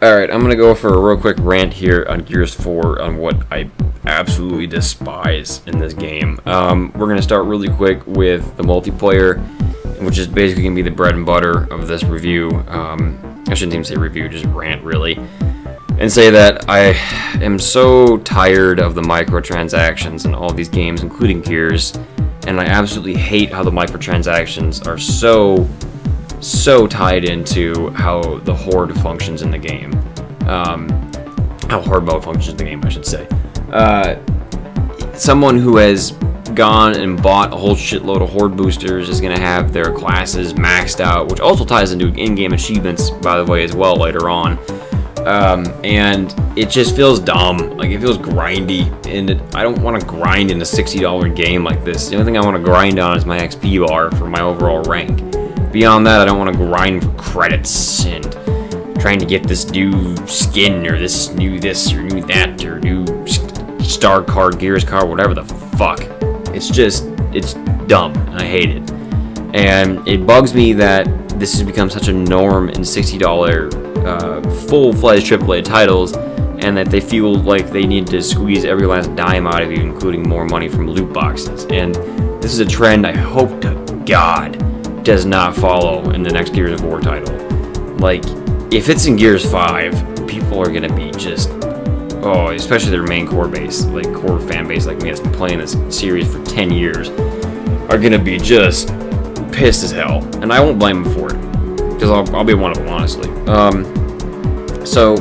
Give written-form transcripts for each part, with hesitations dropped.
Alright, I'm gonna go for a real quick rant here on Gears 4 on what I absolutely despise in this game. We're gonna start really quick with the multiplayer, which is basically gonna be the bread and butter of this review. I shouldn't even say review, just rant really. And say that I am so tired of the microtransactions in all these games, including Gears, and I absolutely hate how the microtransactions are so tied into how the Horde functions in the game. How Horde mode functions in the game, I should say. Someone who has gone and bought a whole shitload of Horde boosters is going to have their classes maxed out, which also ties into in-game achievements, by the way, as well later on. And it just feels dumb. Like, it feels grindy, and I don't want to grind in a $60 game like this. The only thing I want to grind on is my XP bar for my overall rank. Beyond that, I don't want to grind for credits and trying to get this new skin or this new this or new that or new star card, Gears card, whatever the fuck. It's dumb, and I hate it. And it bugs me that this has become such a norm in $60 full-fledged AAA titles, and that they feel like they need to squeeze every last dime out of you, including more money from loot boxes. And this is a trend I hope to God does not follow in the next Gears of War title. Like, if it's in Gears 5, people are gonna be just, especially their main core base, like core fan base like me that's been playing this series for 10 years, are gonna be just pissed as hell. And I won't blame them for it, because I'll be one of them, honestly. So,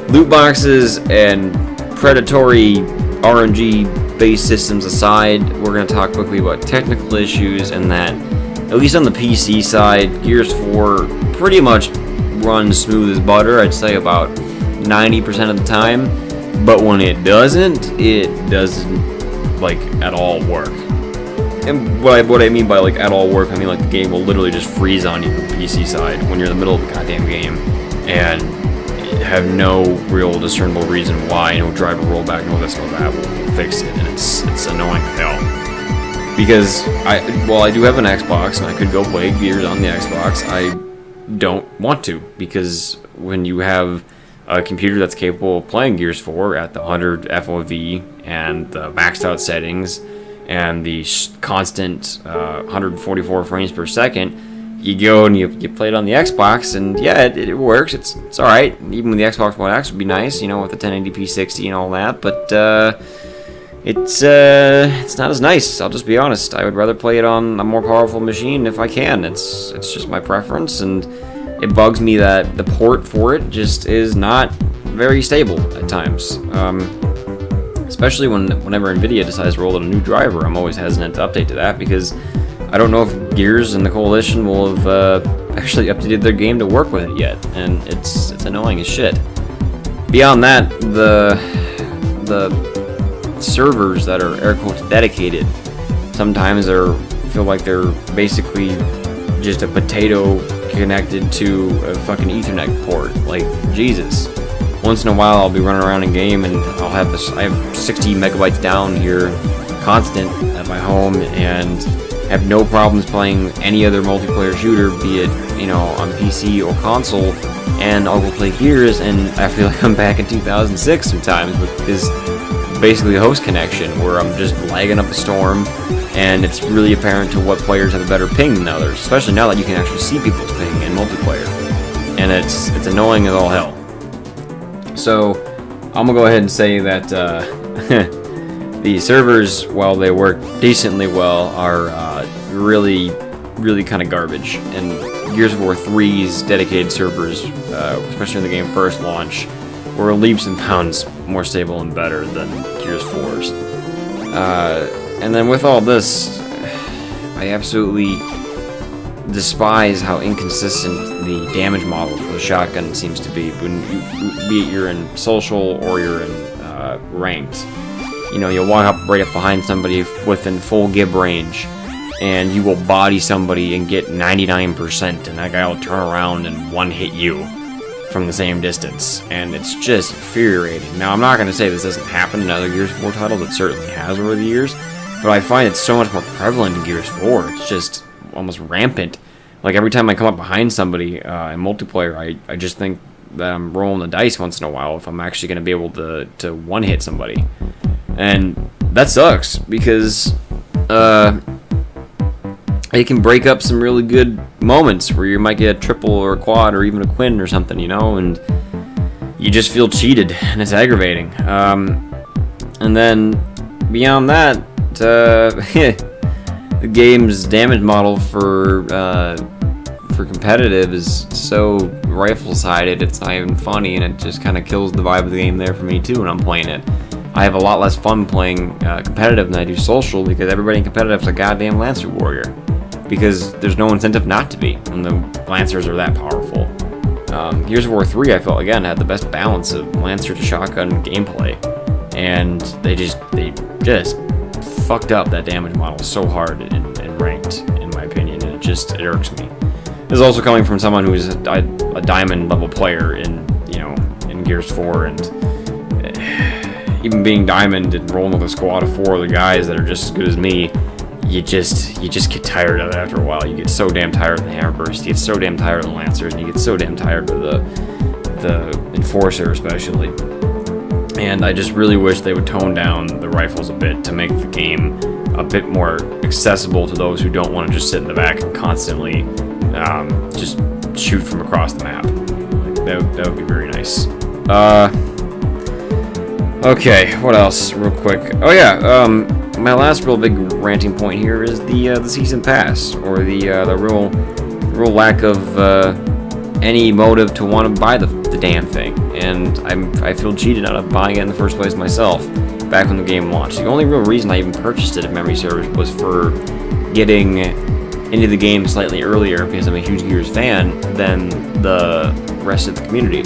loot boxes and predatory RNG-based systems aside, we're going to talk quickly about technical issues, and that, at least on the PC side, Gears 4 pretty much runs smooth as butter, I'd say about 90% of the time, but when it doesn't, like, at all work. And what I mean by, like, at all work, I mean, like, the game will literally just freeze on you from the PC side when you're in the middle of the goddamn game, and have no real discernible reason why, no driver rollback, no this, no that will fix it, and it's annoying as hell. Because while I do have an Xbox, and I could go play Gears on the Xbox, I don't want to, because when you have a computer that's capable of playing Gears 4 at the 100 FOV, and the maxed out settings, and the constant 144 frames per second, you go and you play it on the Xbox, and yeah, it works. It's alright. Even with the Xbox One X would be nice, you know, with the 1080p 60 and all that, but it's not as nice. I'll just be honest. I would rather play it on a more powerful machine if I can. It's just my preference, and it bugs me that the port for it just is not very stable at times. Especially whenever NVIDIA decides to roll out a new driver, I'm always hesitant to update to that, because I don't know if Gears and the Coalition will have actually updated their game to work with it yet, and it's annoying as shit. Beyond that, the servers that are air quotes dedicated sometimes feel like they're basically just a potato connected to a fucking Ethernet port. Like, Jesus. Once in a while, I'll be running around in game, and I have 60 megabytes down here, constant at my home, and have no problems playing any other multiplayer shooter, be it, you know, on PC or console, and I'll go play Gears, and I feel like I'm back in 2006 sometimes with this basically host connection where I'm just lagging up a storm, and it's really apparent to what players have a better ping than others, especially now that you can actually see people's ping in multiplayer, and it's annoying as all hell. So, I'm gonna go ahead and say that the servers, while they work decently well, are really kind of garbage. And Gears of War 3's dedicated servers, especially when the game first launched, were leaps and bounds more stable and better than Gears 4's. And then with all this, I absolutely despise how inconsistent the damage model for the shotgun seems to be, be it you're in social or you're in ranked. You know, you'll walk up right up behind somebody within full gib range, and you will body somebody and get 99%, and that guy will turn around and one-hit you from the same distance, and it's just infuriating. Now, I'm not going to say this doesn't happen in other Gears of War titles, it certainly has over the years, but I find it so much more prevalent in Gears 4, it's just almost rampant. Like, every time I come up behind somebody in multiplayer, I just think that I'm rolling the dice once in a while if I'm actually going to be able to one-hit somebody. And that sucks, because it can break up some really good moments where you might get a triple or a quad or even a quin or something, you know, and you just feel cheated, and it's aggravating. And then beyond that, the game's damage model for competitive is so rifle-sided, it's not even funny, and it just kind of kills the vibe of the game there for me too when I'm playing it. I have a lot less fun playing competitive than I do social, because everybody in competitive is a goddamn Lancer warrior. Because there's no incentive not to be when the Lancers are that powerful. Gears of War 3, I felt, again, had the best balance of Lancer to shotgun gameplay. And they just fucked up that damage model so hard and ranked, in my opinion, and it irks me. This is also coming from someone who is a diamond level player in Gears 4, and even being diamond and rolling with a squad of 4 other guys that are just as good as me, you just get tired of it after a while. You get so damn tired of the Hammerburst, you get so damn tired of the Lancers, and you get so damn tired of the Enforcer especially. And I just really wish they would tone down the rifles a bit to make the game a bit more accessible to those who don't want to just sit in the back and constantly just shoot from across the map. That would be very nice. Okay, what else, real quick? Oh yeah, my last real big ranting point here is the season pass, or the real lack of any motive to want to buy the damn thing, and I feel cheated out of buying it in the first place myself back when the game launched. The only real reason I even purchased it, if memory serves, was for getting into the game slightly earlier, because I'm a huge Gears fan, than the rest of the community.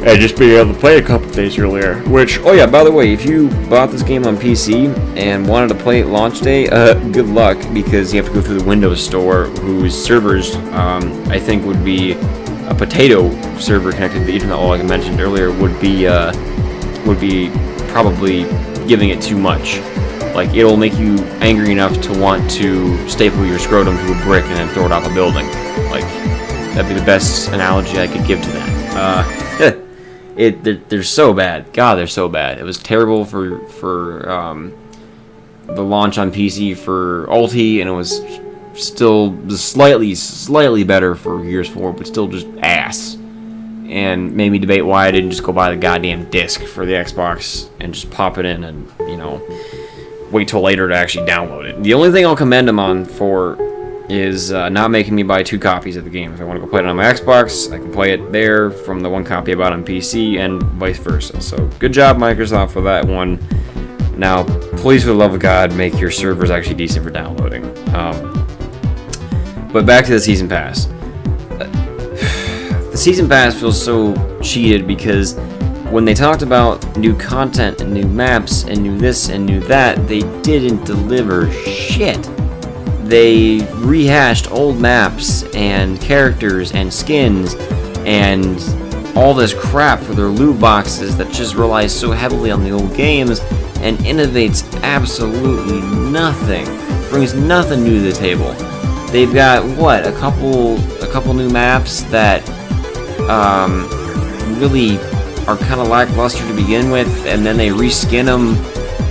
And just being able to play a couple days earlier. Which, oh yeah, by the way, if you bought this game on PC and wanted to play it launch day, good luck, because you have to go through the Windows Store, whose servers, I think, would be a potato server connected to the Ethernet, like I mentioned earlier, would be probably giving it too much. Like, it'll make you angry enough to want to staple your scrotum to a brick and then throw it off a building. Like, that'd be the best analogy I could give to that. They're so bad. God, they're so bad. It was terrible for the launch on PC for Ulti, and it was still slightly better for Gears 4, but still just ass. And made me debate why I didn't just go buy the goddamn disc for the Xbox and just pop it in and, wait till later to actually download it. The only thing I'll commend them on for is not making me buy 2 copies of the game. If I want to go play it on my Xbox, I can play it there from the 1 copy I bought on PC, and vice versa. So good job, Microsoft, for that one. Now, please, for the love of God, make your servers actually decent for downloading. But back to the Season Pass. The Season Pass feels so cheated, because when they talked about new content and new maps and new this and new that, they didn't deliver shit. They rehashed old maps and characters and skins and all this crap for their loot boxes that just relies so heavily on the old games and innovates absolutely nothing. Brings nothing new to the table. They've got, what, a couple new maps that really are kind of lackluster to begin with, and then they reskin them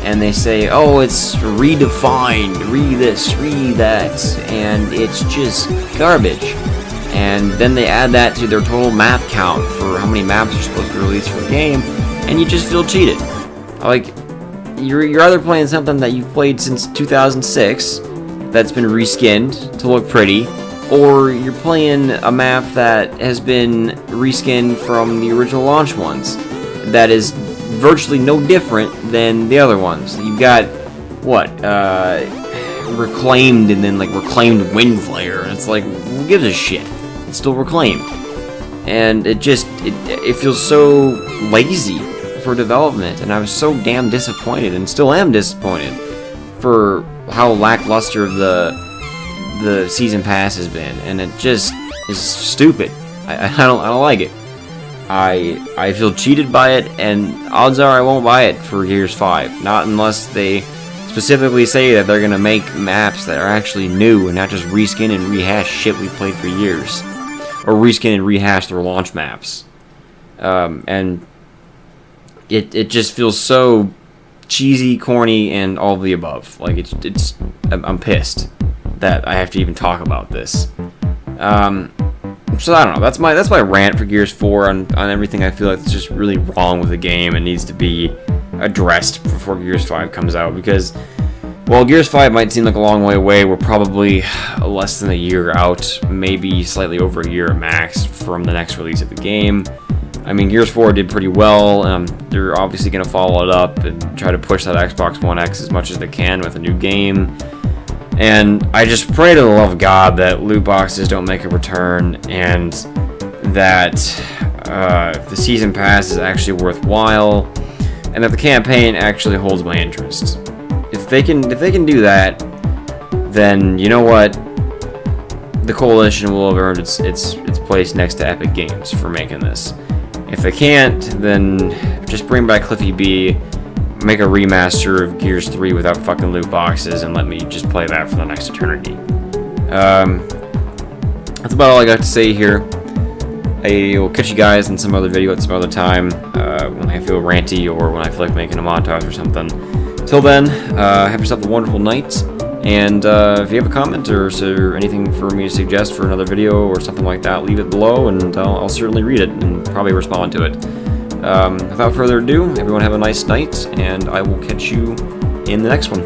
and they say, oh, it's redefined, re-this, re-that, and it's just garbage. And then they add that to their total map count for how many maps are supposed to be released for the game, and you just feel cheated. Like, you're either playing something that you've played since 2006 that's been reskinned to look pretty, or you're playing a map that has been reskinned from the original launch ones that is virtually no different than the other ones. You've got, what, Reclaimed, and then, like, Reclaimed Windflare, and it's like, who gives a shit? It's still Reclaimed. And it feels so lazy for development, and I was so damn disappointed, and still am disappointed, for how lackluster the Season Pass has been, and it just is stupid. I don't like it. I feel cheated by it, and odds are I won't buy it for Gears 5. Not unless they specifically say that they're gonna make maps that are actually new and not just reskin and rehash shit we played for years. Or reskin and rehash their launch maps. and it just feels so cheesy, corny, and all of the above. Like I'm pissed that I have to even talk about this. So I don't know. That's my rant for Gears 4 on everything I feel like is just really wrong with the game and needs to be addressed before Gears 5 comes out. Because while Gears 5 might seem like a long way away, we're probably less than a year out, maybe slightly over a year max from the next release of the game. I mean, Gears 4 did pretty well. They're obviously going to follow it up and try to push that Xbox One X as much as they can with a new game. And I just pray to the love of God that loot boxes don't make a return, and that if the season pass is actually worthwhile, and that the campaign actually holds my interest. If they can do that, then you know what? The Coalition will have earned its place next to Epic Games for making this. If they can't, then just bring back Cliffy B, make a remaster of Gears 3 without fucking loot boxes, and let me just play that for the next eternity. That's about all I got to say here. I will catch you guys in some other video at some other time, when I feel ranty or when I feel like making a montage or something. Till then, have yourself a wonderful night. And if you have a comment or anything for me to suggest for another video or something like that, leave it below, and I'll certainly read it and probably respond to it. Without further ado, everyone have a nice night, and I will catch you in the next one.